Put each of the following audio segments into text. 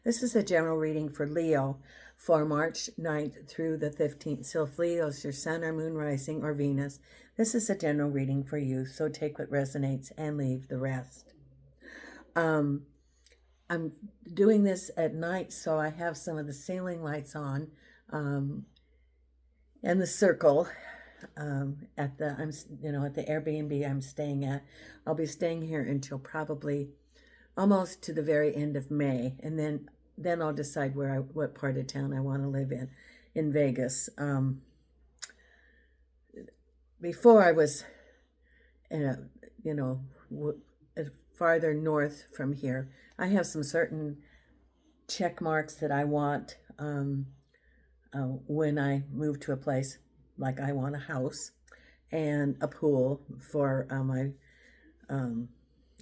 This is a general reading for Leo for March 9th through the 15th. So if Leo is your sun or moon rising or Venus, this is a general reading for you. So take what resonates and leave the rest. I'm doing this at night, so I have some of the ceiling lights on and the circle at the Airbnb I'm staying at. I'll be staying here until probably almost to the very end of May, and then I'll decide what part of town I want to live in Vegas. Before I was, farther north from here. I have some certain check marks that I want when I move to a place, like I want a house and a pool for my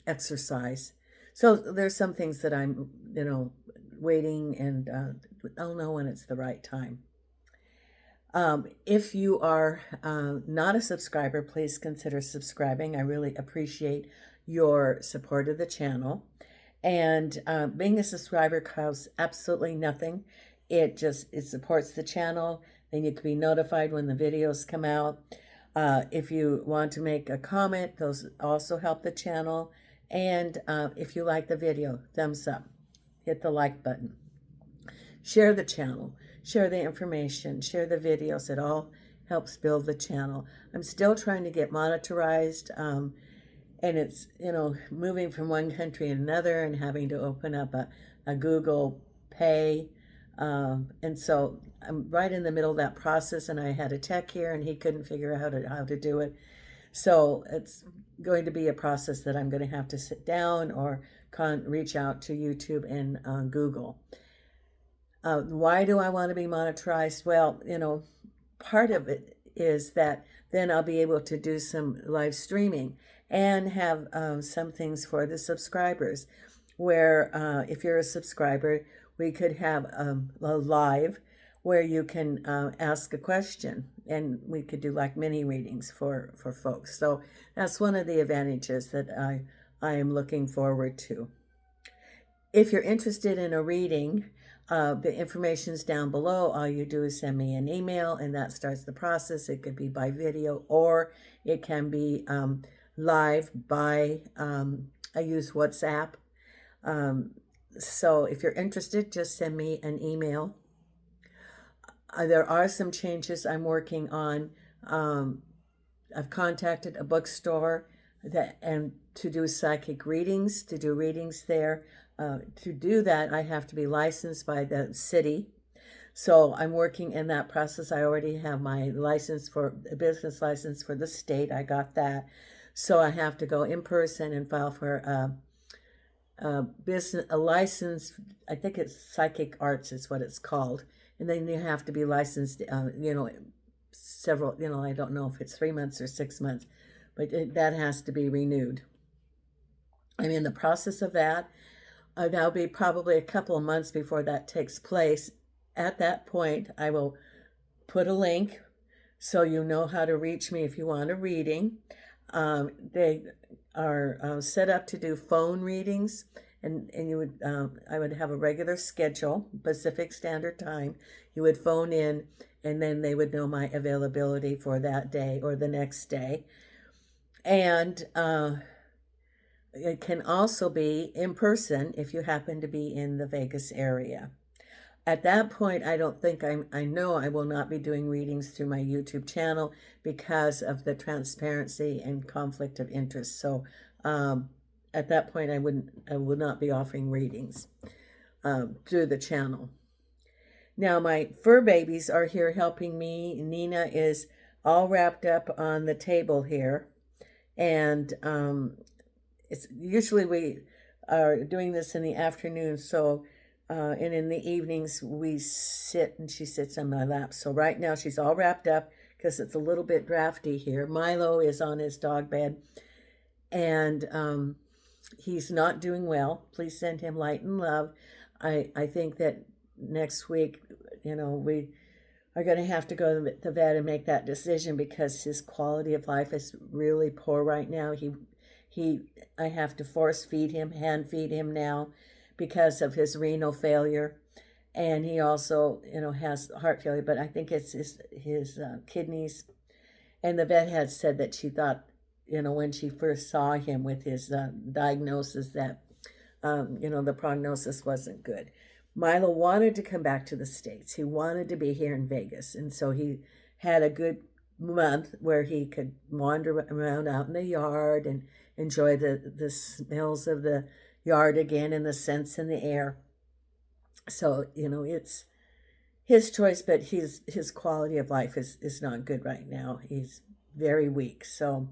exercise. So there's some things that I'm, waiting, and I'll know when it's the right time. If you are not a subscriber, please consider subscribing. I really appreciate your support of the channel. And being a subscriber costs absolutely nothing. It supports the channel. Then you can be notified when the videos come out. If you want to make a comment, those also help the channel. And if you like the video, thumbs up, hit the like button. Share the channel, share the information, share the videos. It all helps build the channel. I'm still trying to get monetized, and it's, moving from one country to another and having to open up a Google Pay. And so I'm right in the middle of that process, and I had a tech here and he couldn't figure out how to do it. So it's going to be a process that I'm going to have to sit down or reach out to YouTube and Google. Why do I want to be monetized? Well, part of it is that then I'll be able to do some live streaming and have some things for the subscribers, where if you're a subscriber, we could have a live where you can ask a question, and we could do like mini readings for folks. So that's one of the advantages that I am looking forward to. If you're interested in a reading, the information's down below. All you do is send me an email, and that starts the process. It could be by video, or it can be live by, I use WhatsApp. So if you're interested, just send me an email. There are some changes I'm working on. I've contacted a bookstore and to do psychic readings, to do readings there. To do that, I have to be licensed by the city. So I'm working in that process. I already have my business license for the state. I got that. So I have to go in person and file for a license. I think it's Psychic Arts is what it's called. And then you have to be licensed, several, I don't know if it's 3 months or 6 months, but that has to be renewed. I'm in the process of that. That'll be probably a couple of months before that takes place. At that point, I will put a link so you know how to reach me if you want a reading. They are set up to do phone readings. And you would, I would have a regular schedule, Pacific Standard Time. You would phone in, and then they would know my availability for that day or the next day. And it can also be in person if you happen to be in the Vegas area. At that point, I don't think I know I will not be doing readings through my YouTube channel because of the transparency and conflict of interest. So, at that point, I would not be offering readings through the channel. Now, my fur babies are here helping me. Nina is all wrapped up on the table here. And it's usually we are doing this in the afternoon. So, and in the evenings, we sit and she sits on my lap. So right now, she's all wrapped up because it's a little bit drafty here. Milo is on his dog bed. And he's not doing well. Please send him light and love. I think that next week, we are going to have to go to the vet and make that decision because his quality of life is really poor right now. I have to force feed him, hand feed him now because of his renal failure. And he also, has heart failure, but I think it's his kidneys. And the vet had said that she thought, when she first saw him with his diagnosis, that, the prognosis wasn't good. Milo wanted to come back to the States. He wanted to be here in Vegas. And so he had a good month where he could wander around out in the yard and enjoy the smells of the yard again and the scents in the air. So, it's his choice, but his quality of life is not good right now. He's very weak. So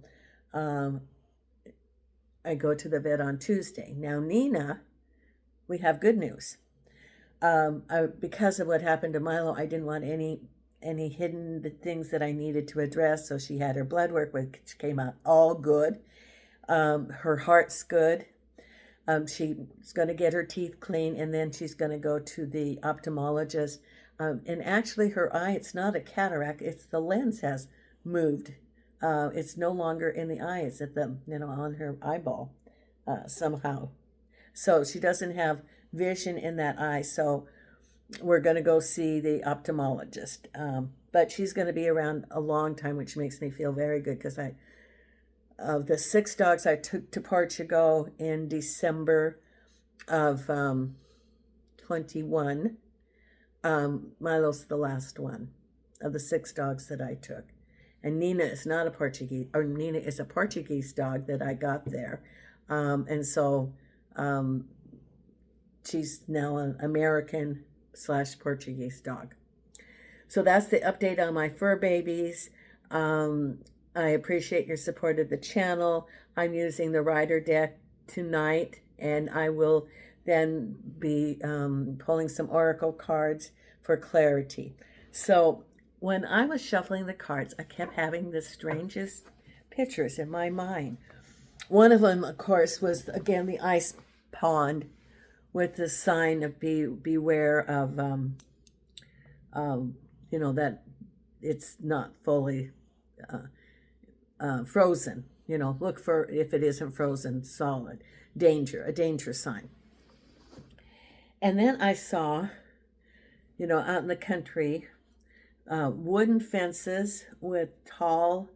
I go to the vet on Tuesday. Now, Nina, we have good news. Because of what happened to Milo, I didn't want any hidden things that I needed to address. So she had her blood work, which came out all good. Her heart's good. She's going to get her teeth clean, and then she's going to go to the ophthalmologist. And actually, her eye, it's not a cataract. It's the lens has moved. It's no longer in the eye. It's at the, on her eyeball somehow. So she doesn't have vision in that eye. So we're going to go see the ophthalmologist. But she's going to be around a long time, which makes me feel very good because of the 6 dogs I took to Portugal in December of 21, Milo's the last one of the 6 dogs that I took. And Nina is not a Portuguese, or Nina is a Portuguese dog that I got there. And so she's now an American/Portuguese dog. So that's the update on my fur babies. I appreciate your support of the channel. I'm using the rider deck tonight, and I will then be pulling some oracle cards for clarity. So when I was shuffling the cards, I kept having the strangest pictures in my mind. One of them, of course, was, again, the ice pond with the sign of beware of, that it's not fully frozen. Look for, if it isn't frozen solid, a danger sign. And then I saw, out in the country, wooden fences with tall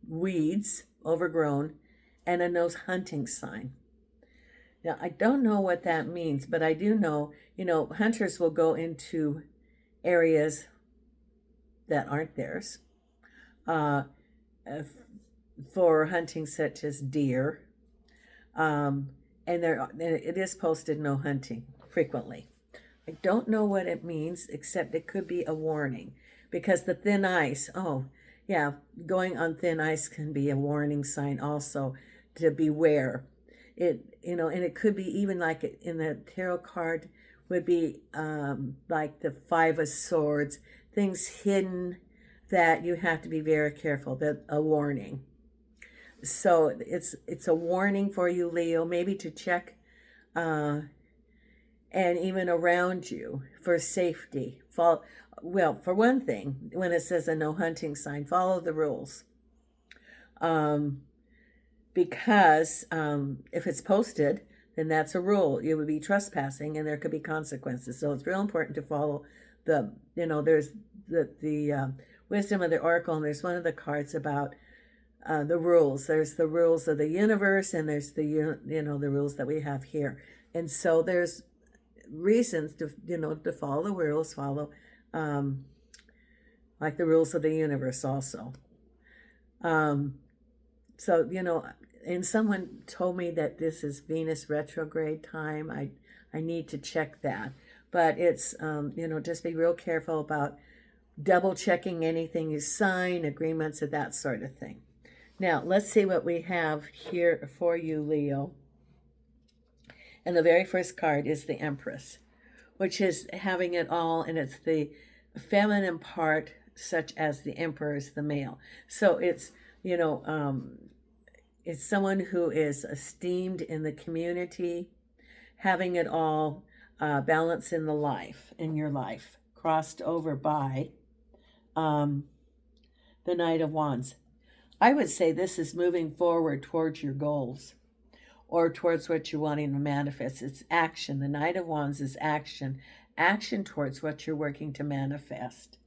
weeds, overgrown, and a no hunting sign. Now, I don't know what that means, but I do know, hunters will go into areas that aren't theirs for hunting such as deer. And it is posted no hunting frequently. I don't know what it means, except it could be a warning, because the thin ice, going on thin ice can be a warning sign also to beware. And it could be even like in the tarot card would be like the 5 of Swords, things hidden that you have to be very careful, that a warning. So it's a warning for you, Leo, maybe to check and even around you for safety. For one thing, when it says a no hunting sign, follow the rules. Because if it's posted, then that's a rule. You would be trespassing and there could be consequences. So it's real important to follow there's the wisdom of the oracle, and there's one of the cards about the rules. There's the rules of the universe, and there's the rules that we have here. And so there's reasons to follow the rules, like the rules of the universe also. So, and someone told me that this is Venus retrograde time. I need to check that. But it's, just be real careful about double checking anything you sign, agreements, and that sort of thing. Now, let's see what we have here for you, Leo. And the very first card is the Empress, which is having it all, and it's the feminine part, such as the Emperor is the male. So it's, it's someone who is esteemed in the community, having it all, balance in your life, crossed over by the Knight of Wands. I would say this is moving forward towards your goals, or towards what you're wanting to manifest. It's action. The Knight of Wands is action. Action towards what you're working to manifest.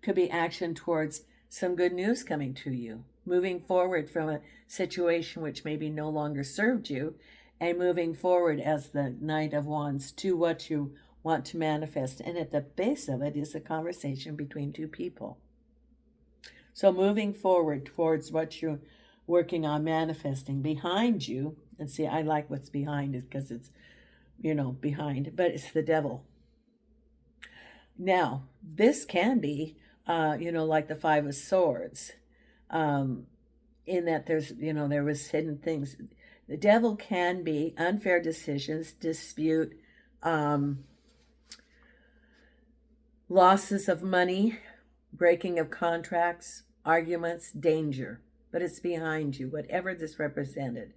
Could be action towards some good news coming to you, moving forward from a situation which maybe no longer served you, and moving forward as the Knight of Wands to what you want to manifest. And at the base of it is a conversation between two people. So moving forward towards what you're working on manifesting. Behind you, and see, I like what's behind it because it's, behind, but it's the devil. Now, this can be, like the Five of Swords, in that there's, there was hidden things. The devil can be unfair decisions, dispute, losses of money, breaking of contracts, arguments, danger. But it's behind you, whatever this represented.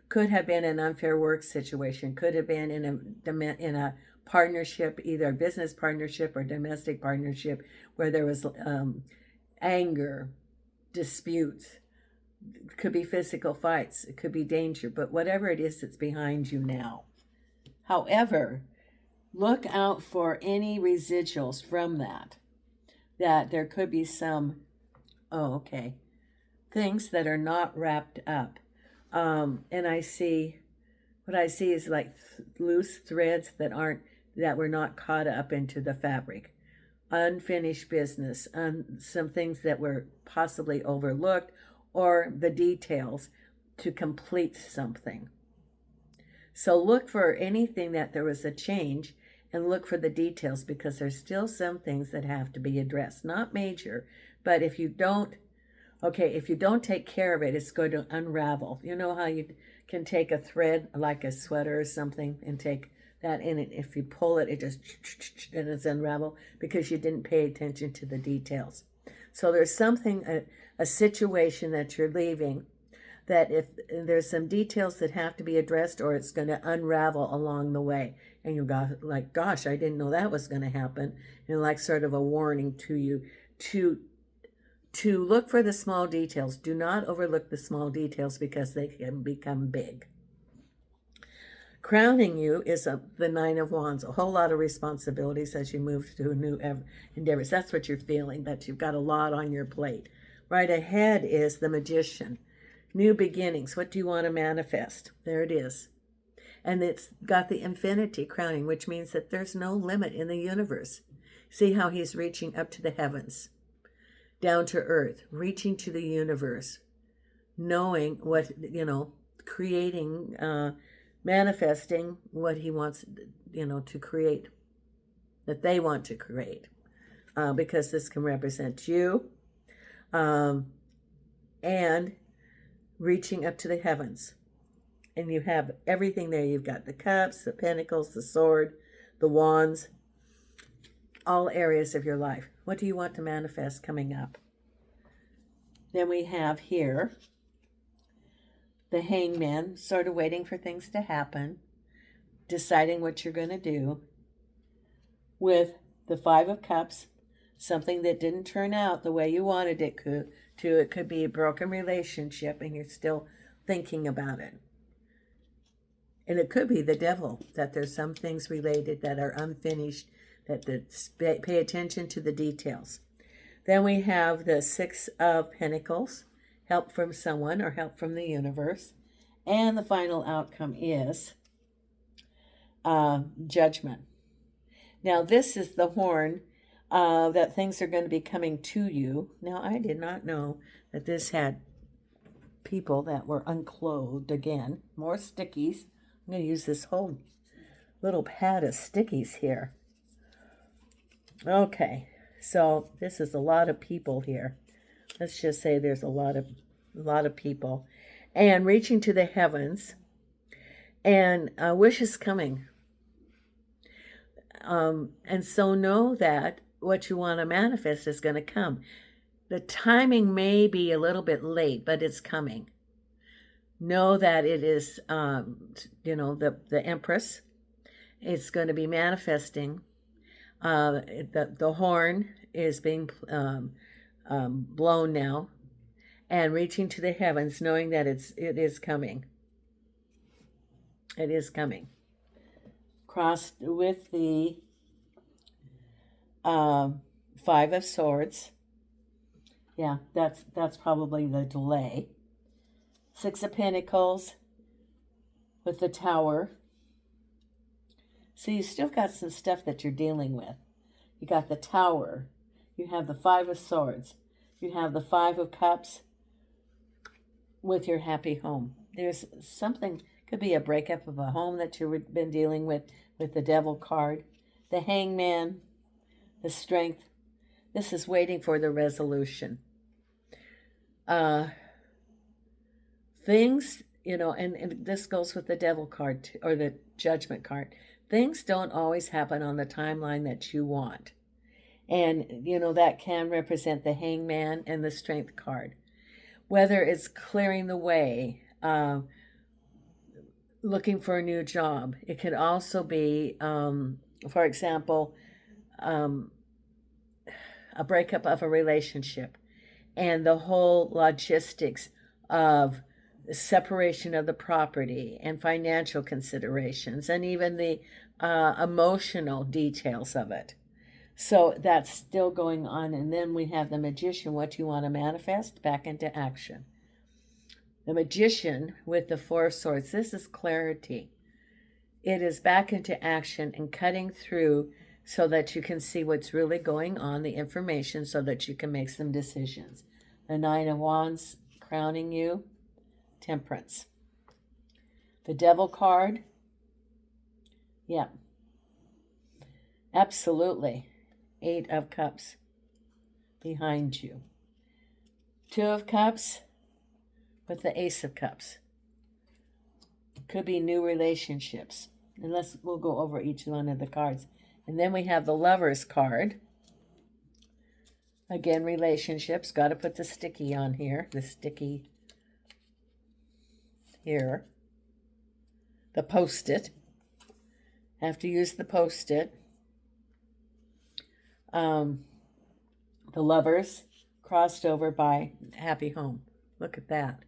Could have been an unfair work situation, could have been in a partnership, either a business partnership or domestic partnership, where there was anger, disputes. It could be physical fights, it could be danger, but whatever it is, it's behind you now. However, look out for any residuals from that there could be some, things that are not wrapped up. And what I see is like loose threads that were not caught up into the fabric. Unfinished business, some things that were possibly overlooked, or the details to complete something. So look for anything that there was a change, and look for the details, because there's still some things that have to be addressed. Not major, but if you don't take care of it, it's going to unravel. You know how you can take a thread, like a sweater or something, and take that in it. If you pull it, it just, and it's unravel because you didn't pay attention to the details. So there's something, a situation that you're leaving, that if there's some details that have to be addressed, or it's going to unravel along the way. And you got like, gosh, I didn't know that was going to happen. And like sort of a warning to you to look for the small details. Do not overlook the small details, because they can become big. Crowning you is the Nine of Wands, a whole lot of responsibilities as you move to new endeavors. That's what you're feeling, that you've got a lot on your plate. Right ahead is the Magician. New beginnings. What do you want to manifest? There it is. And it's got the infinity crowning, which means that there's no limit in the universe. See how he's reaching up to the heavens, down to earth, reaching to the universe, knowing what, creating, manifesting what he wants, to create, that they want to create, because this can represent you, and reaching up to the heavens. And you have everything there. You've got the cups, the pentacles, the sword, the wands, all areas of your life. What do you want to manifest coming up? Then we have here the Hangman, sort of waiting for things to happen, deciding what you're going to do. With the Five of Cups, something that didn't turn out the way you wanted it to. It could be a broken relationship and you're still thinking about it. And it could be the devil, that there's some things related that are unfinished, that pay attention to the details. Then we have the Six of Pentacles, help from someone or help from the universe. And the final outcome is Judgment. Now this is the horn, that things are going to be coming to you. Now I did not know that this had people that were unclothed again. More stickies. I'm going to use this whole little pad of stickies here. Okay, so this is a lot of people here. Let's just say there's a lot of people. And reaching to the heavens. And a wish is coming. And so know that what you want to manifest is going to come. The timing may be a little bit late, but it's coming. Know that it is, the Empress. It's going to be manifesting. The horn is being blown now, and reaching to the heavens, knowing that it is coming. It is coming. Crossed with the Five of Swords. Yeah, that's probably the delay. Six of Pentacles with the Tower. So you still got some stuff that you're dealing with. You got the Tower. You have the Five of Swords. You have the Five of Cups with your happy home. There's something, could be a breakup of a home that you've been dealing with the Devil card. The Hangman, the Strength. This is waiting for the resolution. Things, and this goes with the Devil card too, or the Judgment card. Things don't always happen on the timeline that you want. And, that can represent the Hangman and the Strength card. Whether it's clearing the way, looking for a new job. It could also be, for example, a breakup of a relationship and the whole logistics of separation of the property and financial considerations and even the emotional details of it. So that's still going on. And then we have the Magician, what you want to manifest back into action. The Magician with the Four of Swords, this is clarity. It is back into action and cutting through so that you can see what's really going on, the information, so that you can make some decisions. The Nine of Wands crowning you, Temperance. The Devil card, yeah, absolutely. Eight of Cups behind you. Two of Cups with the Ace of Cups. Could be new relationships. And we'll go over each one of the cards. And then we have the Lovers card. Again, relationships. Got to put the sticky on here. The sticky here. The Post-it. Have to use the Post-it. The Lovers crossed over by Happy Home. Look at that.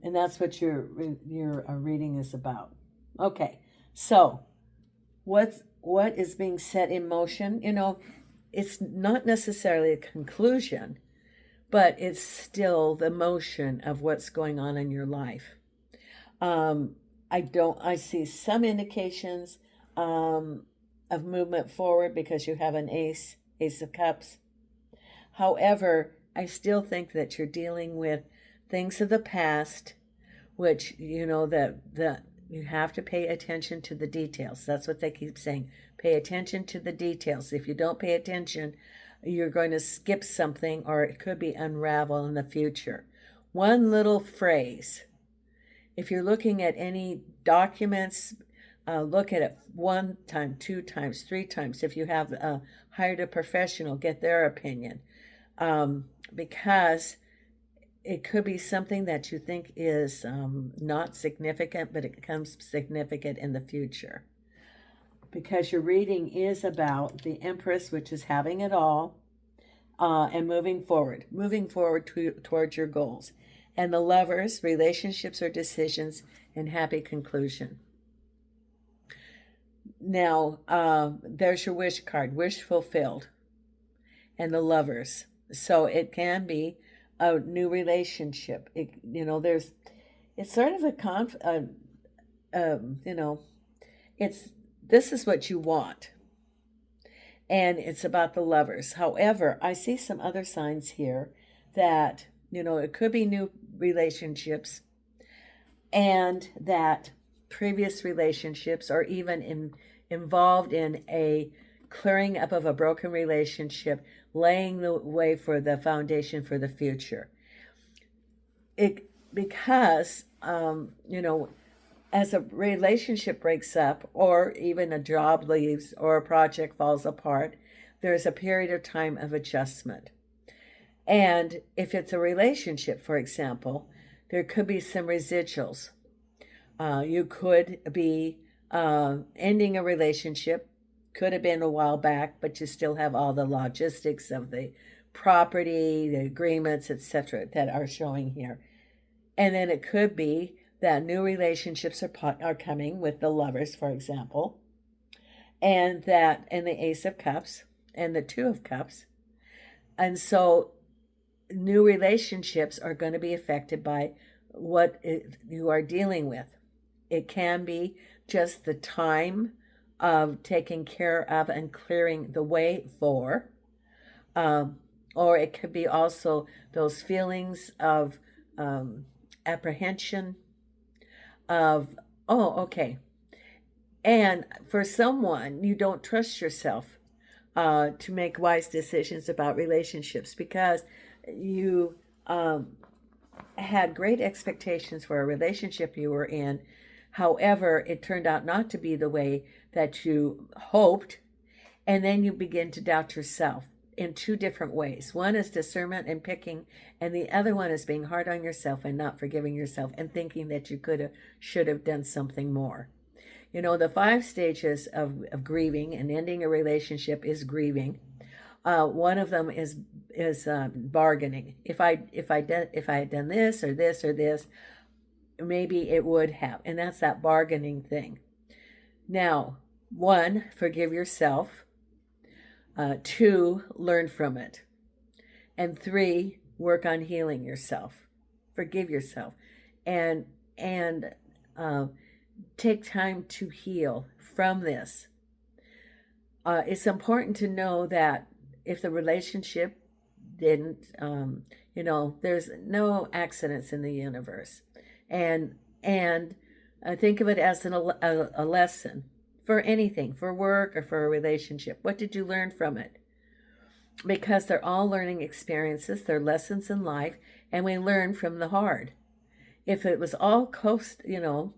And that's what your reading is about. Okay, so what is being set in motion? It's not necessarily a conclusion, but it's still the motion of what's going on in your life. I see some indications of movement forward because you have an Ace of Cups. However, I still think that you're dealing with things of the past, which, that you have to pay attention to the details. That's what they keep saying. Pay attention to the details. If you don't pay attention, you're going to skip something, or it could be unravel in the future. One little phrase. If you're looking at any documents, look at it one time, two times, three times. If you have hired a professional, get their opinion. Because it could be something that you think is not significant, but it becomes significant in the future. Because your reading is about the Empress, which is having it all, and moving forward towards your goals. And the Lovers, relationships or decisions, and happy conclusion. Now, there's your wish card, wish fulfilled, and the Lovers. So it can be a new relationship. It's sort of this is what you want. And it's about the Lovers. However, I see some other signs here that, it could be new relationships, and that previous relationships are even involved in a clearing up of a broken relationship, laying the way for the foundation for the future. Because as a relationship breaks up, or even a job leaves, or a project falls apart, there's a period of time of adjustment. And if it's a relationship, for example, there could be some residuals. You could be ending a relationship, could have been a while back, but you still have all the logistics of the property, the agreements, etc., that are showing here. And then it could be that new relationships are coming with the Lovers, for example, and the Ace of Cups and the Two of Cups. And so new relationships are going to be affected by what you are dealing with. It can be just the time of taking care of and clearing the way for, or it could be also those feelings of apprehension, of, oh, okay. And for someone, you don't trust yourself to make wise decisions about relationships because you had great expectations for a relationship you were in. However, it turned out not to be the way that you hoped. And then you begin to doubt yourself in two different ways. One is discernment and picking, and the other one is being hard on yourself and not forgiving yourself and thinking that you should have done something more. You know, the 5 stages of grieving and ending a relationship is grieving. One of them is bargaining. If I had done this or this or this, maybe it would have. And that's that bargaining thing. Now, 1, forgive yourself. 2, learn from it. And 3, work on healing yourself. Forgive yourself. And take time to heal from this. It's important to know that if the relationship didn't, there's no accidents in the universe. And think of it as a lesson for anything, for work or for a relationship. What did you learn from it? Because they're all learning experiences, they're lessons in life, and we learn from the hard. If it was all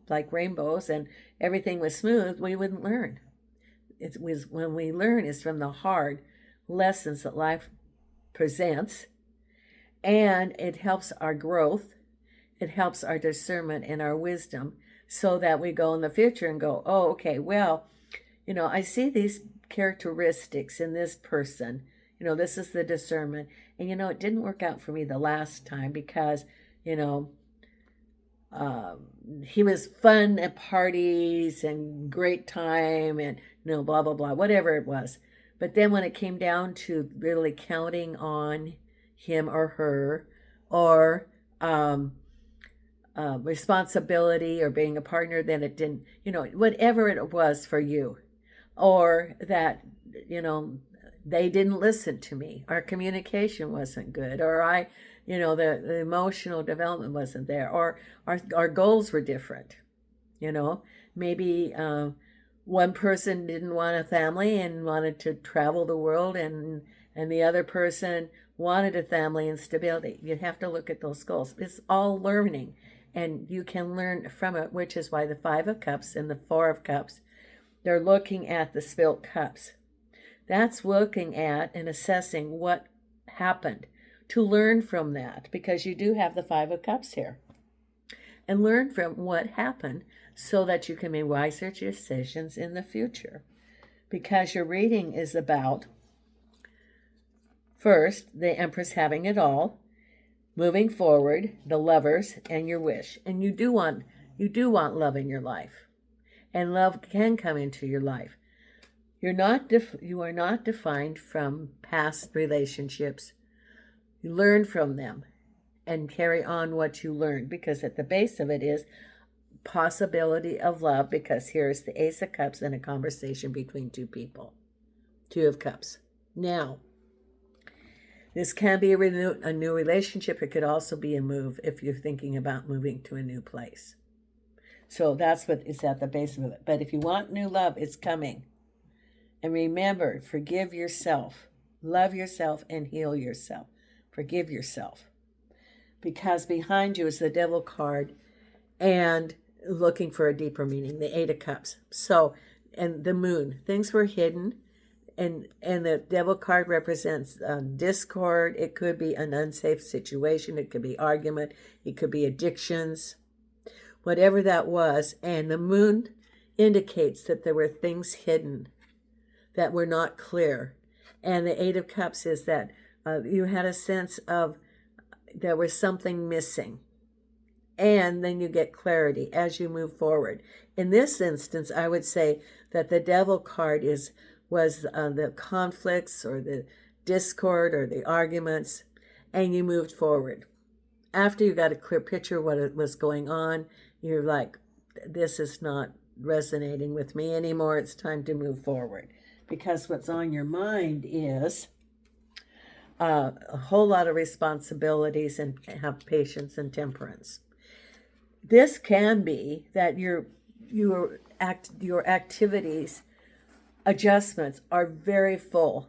like rainbows and everything was smooth, we wouldn't learn. When we learn is from the hard lessons that life presents, and it helps our growth, it helps our discernment and our wisdom, so that we go in the future and go, oh, okay, well, I see these characteristics in this person. This is the discernment. And, it didn't work out for me the last time because, he was fun at parties and great time and, blah, blah, blah, whatever it was. But then when it came down to really counting on him or her, or responsibility or being a partner, then it didn't, whatever it was for you, or that, they didn't listen to me, our communication wasn't good, or the emotional development wasn't there, or our goals were different. Maybe one person didn't want a family and wanted to travel the world, and the other person wanted a family and stability. You have to look at those goals. It's all learning, and you can learn from it, which is why the 5 of Cups and the 4 of Cups, they're looking at the spilt cups. That's looking at and assessing what happened, to learn from that, because you do have the 5 of Cups here. And learn from what happened so that you can make wiser decisions in the future. Because your reading is about, first, the Empress having it all, moving forward, the Lovers, and your wish. And you do want love in your life. And love can come into your life. You are not defined from past relationships. You learn from them and carry on what you learned, because at the base of it is possibility of love, because here's the Ace of Cups and a conversation between 2 people. 2 of Cups. Now, this can be a new relationship. It could also be a move if you're thinking about moving to a new place. So that's what is at the base of it. But if you want new love, it's coming. And remember, forgive yourself, love yourself, and heal yourself. Forgive yourself. Because behind you is the Devil card and looking for a deeper meaning, the 8 of Cups. So, and the Moon, things were hidden. And the Devil card represents discord. It could be an unsafe situation. It could be argument. It could be addictions. Whatever that was. And the Moon indicates that there were things hidden that were not clear. And the 8 of Cups is that you had a sense of there was something missing. and then you get clarity as you move forward. In this instance, I would say that the devil card was the conflicts or the discord or the arguments, and you moved forward. After you got a clear picture of what was going on, you're like, this is not resonating with me anymore. It's time to move forward. Because what's on your mind is a whole lot of responsibilities and have patience and temperance. This can be that your activities, adjustments are very full.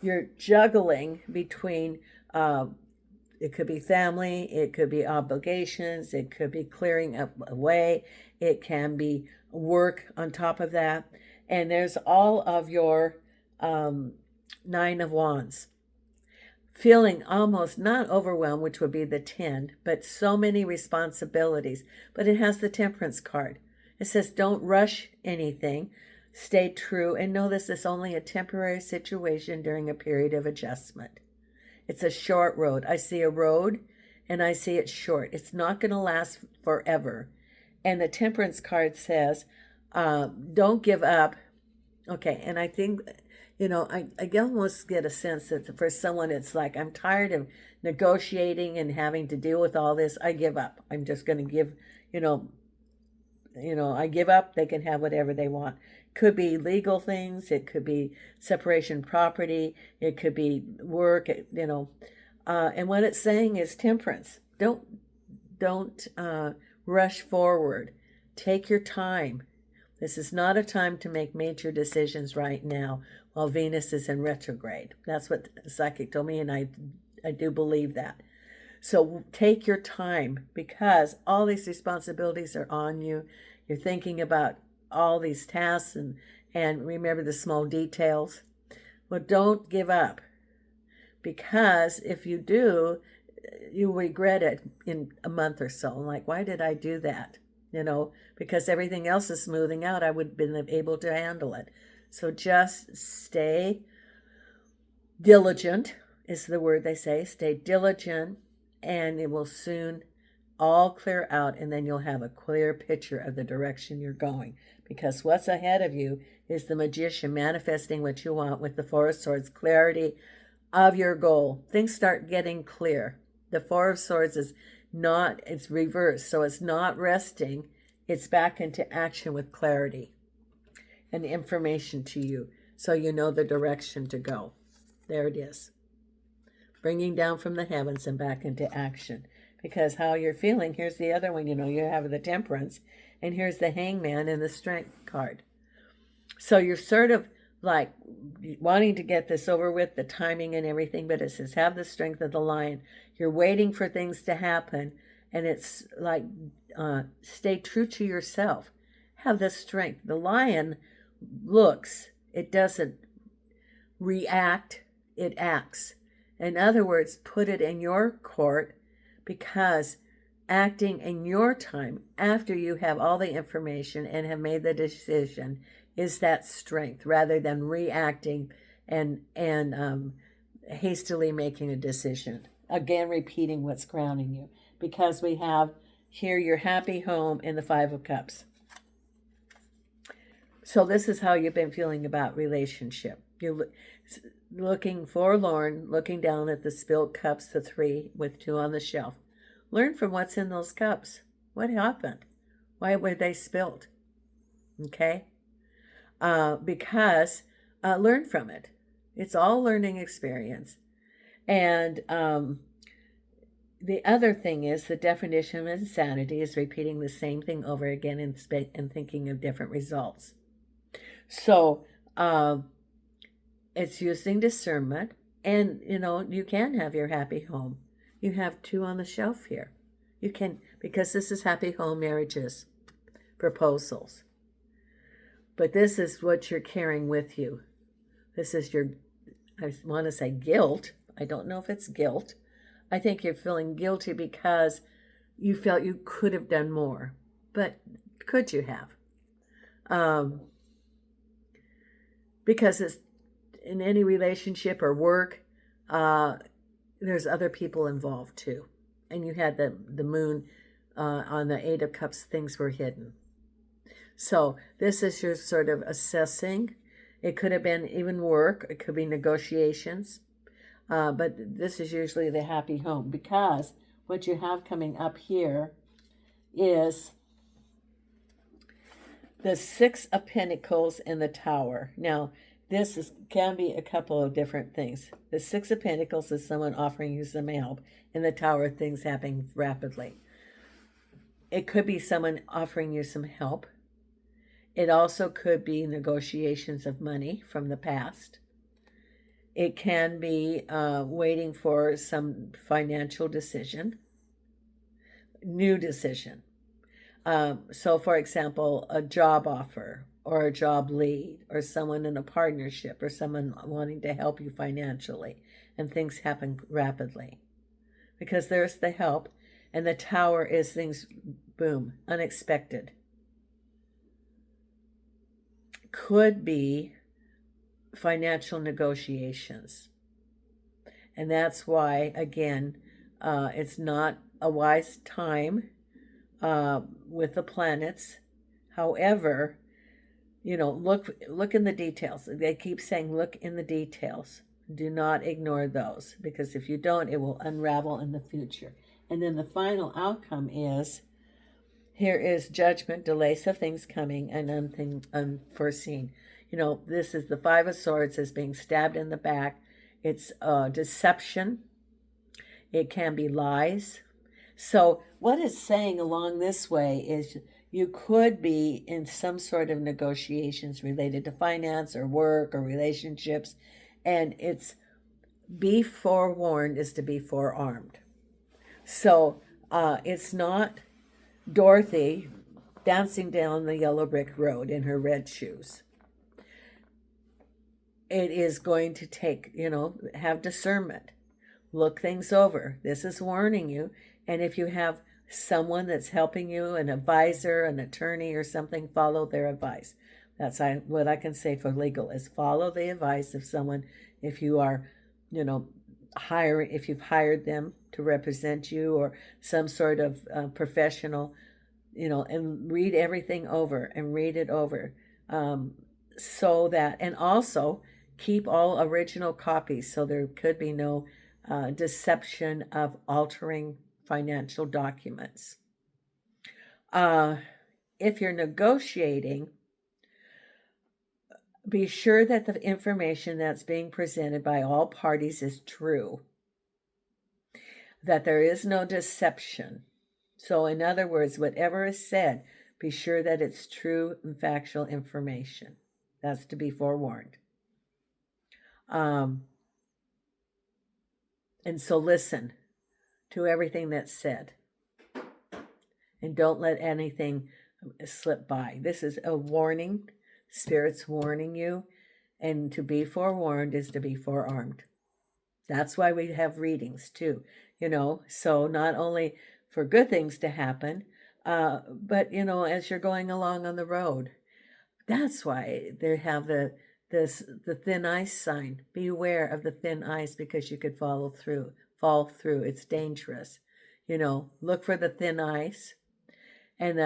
You're juggling between it could be family, it could be obligations, it could be clearing up away, it can be work on top of that. And there's all of your 9 of Wands. Feeling almost not overwhelmed, which would be the 10, but so many responsibilities. But it has the Temperance card. It says don't rush anything, stay true, and know this is only a temporary situation during a period of adjustment. It's a short road. I see a road, and I see it short. It's not going to last forever. And the Temperance card says, don't give up. Okay, and I think, I almost get a sense that for someone it's like, I'm tired of negotiating and having to deal with all this. I give up. I'm just going to give, I give up. They can have whatever they want. Could be legal things. It could be separation property. It could be work, and what it's saying is temperance. Don't rush forward. Take your time. This is not a time to make major decisions right now while Venus is in retrograde. That's what the psychic told me, and I do believe that. So take your time because all these responsibilities are on you. You're thinking about all these tasks and remember the small details. Well, don't give up because if you do, you regret it in a month or so. Like, why did I do that? Because everything else is smoothing out, I would have been able to handle it. So just stay diligent is the word they say. Stay diligent, and it will soon all clear out, and then you'll have a clear picture of the direction you're going. Because what's ahead of you is the Magician manifesting what you want with the Four of Swords, clarity of your goal. Things start getting clear. The Four of Swords is not, it's reversed, so it's not resting, it's back into action with clarity and information to you, so you know the direction to go. There it is. Bringing down from the heavens and back into action. Because how you're feeling, here's the other one, you have the Temperance, and here's the Hangman and the Strength card. So you're sort of like wanting to get this over with, the timing and everything, but it says have the strength of the lion. You're waiting for things to happen, and it's like stay true to yourself. Have the strength. The lion looks, it doesn't react, it acts. In other words, put it in your court, because acting in your time after you have all the information and have made the decision is that strength, rather than reacting and hastily making a decision. Again, repeating what's grounding you, because we have here your happy home and the Five of Cups. So this is how you've been feeling about relationship. You're looking forlorn, looking down at the spilled cups, the 3 with 2 on the shelf. Learn from what's in those cups. What happened? Why were they spilled? Okay? Because learn from it. It's all learning experience. And the other thing is the definition of insanity is repeating the same thing over again and thinking of different results. So it's using discernment, and you can have your happy home. You have 2 on the shelf here. You can, because this is happy home marriages, proposals. But this is what you're carrying with you. This is your, I want to say guilt. I don't know if it's guilt. I think you're feeling guilty because you felt you could have done more. But could you have? Because it's in any relationship or work, there's other people involved too. And you had the moon On the Eight of Cups, things were hidden. So this is your sort of assessing. It could have been even work. It could be negotiations. But this is usually the happy home, because what you have coming up here is the Six of Pentacles in the Tower. Now, can be a couple of different things. The Six of Pentacles is someone offering you some help. In the Tower, things happen rapidly. It could be someone offering you some help. It also could be negotiations of money from the past. It can be waiting for some financial decision, new decision. So, for example, a job offer or a job lead or someone in a partnership or someone wanting to help you financially, and things happen rapidly because there's the help, and the Tower is things, boom, unexpected. Could be financial negotiations. And that's why, again, it's not a wise time with the planets. However, look in the details. They keep saying, look in the details. Do not ignore those, because if you don't, it will unravel in the future. And then the final outcome is, here is judgment, delays of things coming, and unforeseen. This is the Five of Swords as being stabbed in the back. It's deception. It can be lies. So what it's saying along this way is you could be in some sort of negotiations related to finance or work or relationships, and it's be forewarned is to be forearmed. So it's not Dorothy dancing down the yellow brick road in her red shoes. It is going to take, have discernment. Look things over. This is warning you. And if you have someone that's helping you, an advisor, an attorney or something, follow their advice. That's what I can say for legal is follow the advice of someone. If you are, if you've hired them to represent you or some sort of professional, and read everything over and read it over, so that, and also keep all original copies so there could be no deception of altering financial documents. If you're negotiating, be sure that the information that's being presented by all parties is true, that there is no deception. So in other words, whatever is said, be sure that it's true and factual information. That's to be forewarned. And so listen to everything that's said. And don't let anything slip by. This is a warning. Spirit's warning you. And to be forewarned is to be forearmed. That's why we have readings too. So not only for good things to happen, but, as you're going along on the road. That's why they have the thin ice sign. Beware of the thin ice, because you could fall through. It's dangerous. Look for the thin ice, and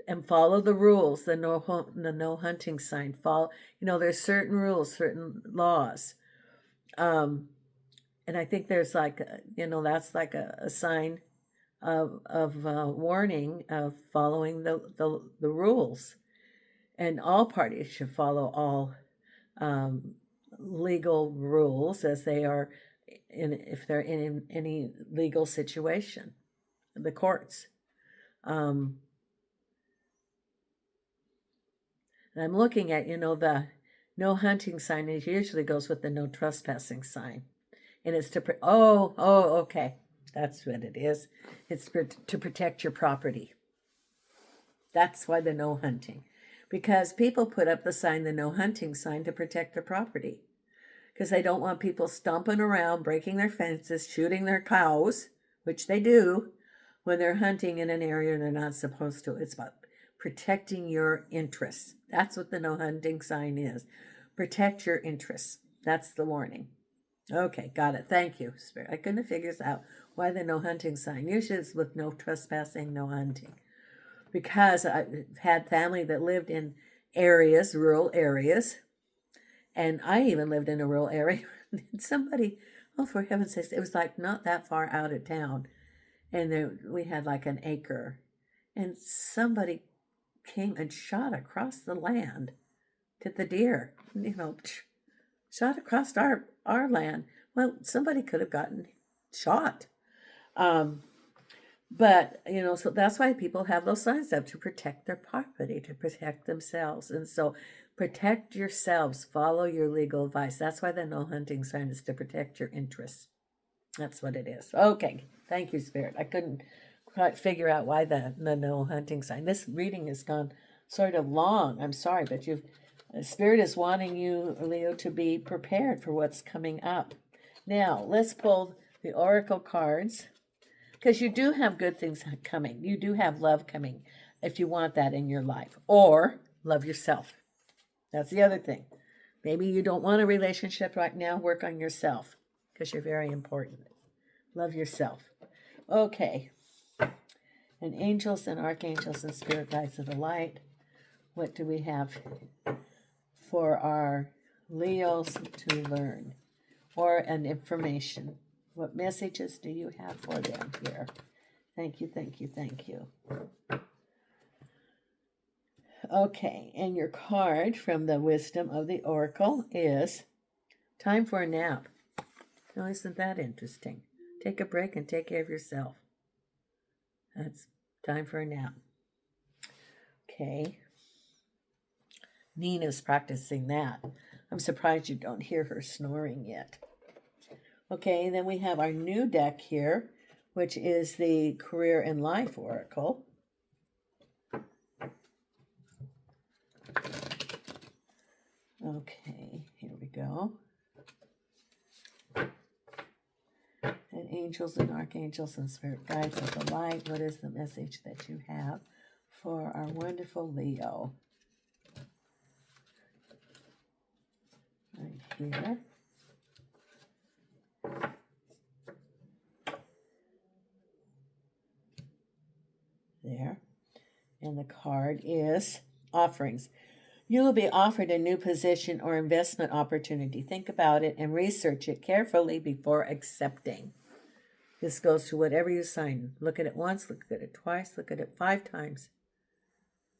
and follow the rules. The no hunting sign. Follow. There's certain rules, certain laws. And I think there's that's like a sign of warning of following the rules. And all parties should follow all legal rules as they are if they're in any legal situation, the courts. And I'm looking at, the no hunting sign. It usually goes with the no trespassing sign. And it's okay. That's what it is. It's to protect your property. That's why the no hunting. Because people put up the sign, the no hunting sign, to protect their property. Because they don't want people stomping around, breaking their fences, shooting their cows, which they do when they're hunting in an area they're not supposed to. It's about protecting your interests. That's what the no hunting sign is. Protect your interests. That's the warning. Okay, got it. Thank you, Spirit. I couldn't figure out why the no hunting sign. Usually it's with no trespassing, no hunting. Because I had family that lived in areas, rural areas, and I even lived in a rural area. And somebody, oh, for heaven's sakes, it was like not that far out of town. And there, we had like an acre. And somebody came and shot across the land to the deer, shot across our land. Well, somebody could have gotten shot. Um, but, so that's why people have those signs up to protect their property, to protect themselves. And so protect yourselves, follow your legal advice. That's why the no hunting sign is to protect your interests. That's what it is. Okay. Thank you, Spirit. I couldn't quite figure out why the no hunting sign. This reading has gone sort of long. I'm sorry, but Spirit is wanting you, Leo, to be prepared for what's coming up. Now, let's pull the oracle cards, because you do have good things coming. You do have love coming if you want that in your life, or love yourself. That's the other thing. Maybe you don't want a relationship right now. Work on yourself, because you're very important. Love yourself. Okay. And angels and archangels and spirit guides of the light. What do we have for our Leos to learn, or an information? What messages do you have for them here? Thank you, thank you, thank you. Okay, and your card from the wisdom of the oracle is time for a nap. Now, isn't that interesting? Take a break and take care of yourself. That's time for a nap. Okay. Nina's practicing that. I'm surprised you don't hear her snoring yet. Okay, then we have our new deck here, which is the Career and Life Oracle. Okay, here we go. And angels and archangels and spirit guides of the light. What is the message that you have for our wonderful Leo? Right here. There. And the card is offerings. You will be offered a new position or investment opportunity. Think about it and research it carefully before accepting. This goes to whatever you sign. Look at it once, look at it twice, look at it 5 times.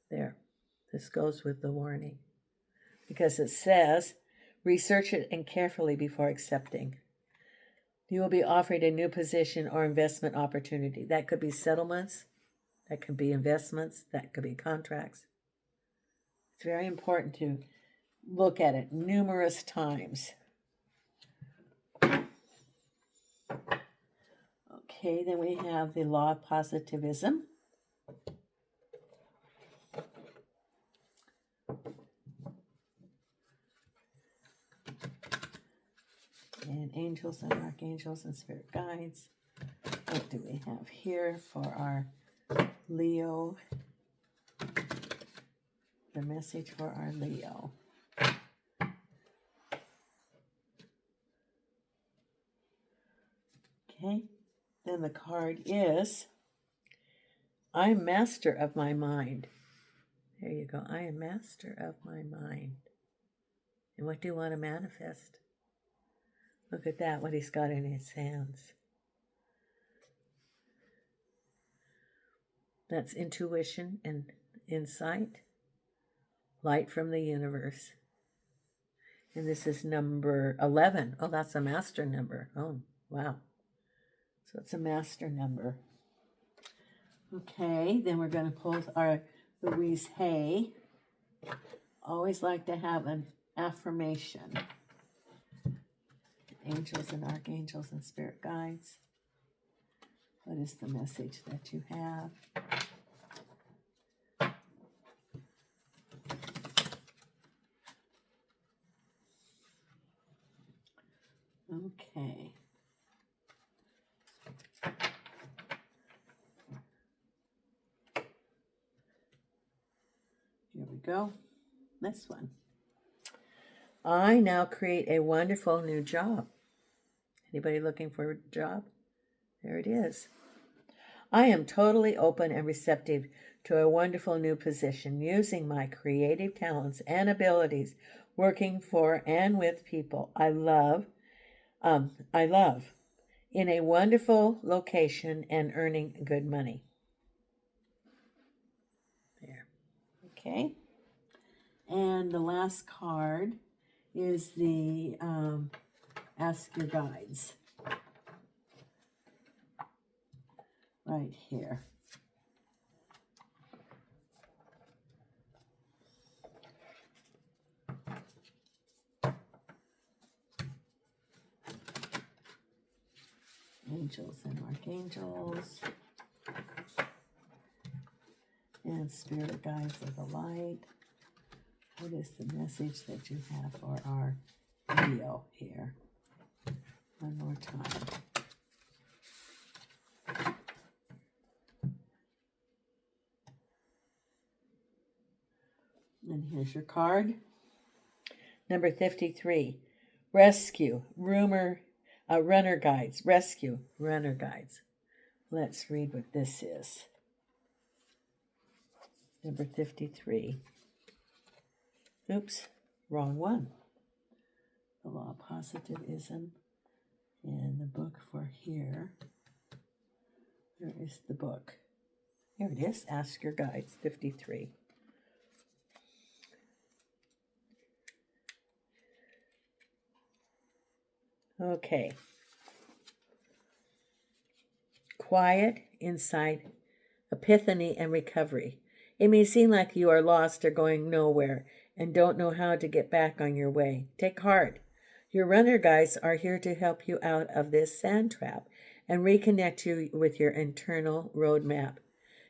There. This goes with the warning. Because it says, research it and carefully before accepting. You will be offered a new position or investment opportunity. That could be settlements. That could be investments. That could be contracts. It's very important to look at it numerous times. Okay, then we have the law of positivism. And angels and archangels and spirit guides. What do we have here for our Leo? The message for our Leo. Okay, then the card is, I'm master of my mind. There you go. I am master of my mind. And what do you want to manifest? Look at that, what he's got in his hands. That's intuition and insight. Light from the universe. And this is number 11. Oh, that's a master number. Oh, wow. So it's a master number. Okay, then we're going to pull our Louise Hay. Always like to have an affirmation. Angels and archangels and spirit guides. What is the message that you have? Okay. Here we go. This one. I now create a wonderful new job. Anybody looking for a job? There it is. I am totally open and receptive to a wonderful new position, using my creative talents and abilities, working for and with people I love, in a wonderful location and earning good money. There. Okay. And the last card is the Ask Your Guides. Right here. Angels and archangels. And spirit guides of the light. What is the message that you have for our Leo here? One more time. And here's your card. Number 53. Rescue. Runner guides. Rescue. Runner guides. Let's read what this is. Number 53. Oops. Wrong one. The law of positivism. And the book for here. Where is the book? Here it is. Ask Your Guides. 53. Okay. Quiet, insight, epiphany, and recovery. It may seem like you are lost or going nowhere and don't know how to get back on your way. Take heart. Your runner guides are here to help you out of this sand trap and reconnect you with your internal roadmap.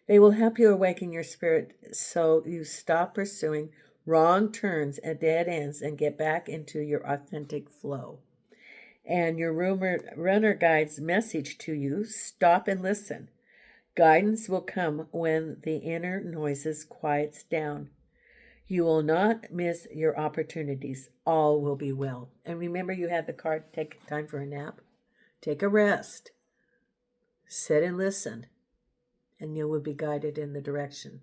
They will help you awaken your spirit so you stop pursuing wrong turns and dead ends and get back into your authentic flow. And your runner guide's message to you: stop and listen. Guidance will come when the inner noises quiets down. You will not miss your opportunities. All will be well. And remember, you had the card, take time for a nap. Take a rest. Sit and listen. And you will be guided in the direction.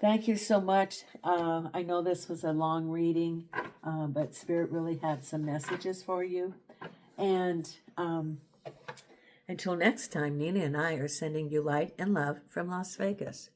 Thank you so much. I know this was a long reading, but Spirit really had some messages for you. And until next time, Nina and I are sending you light and love from Las Vegas.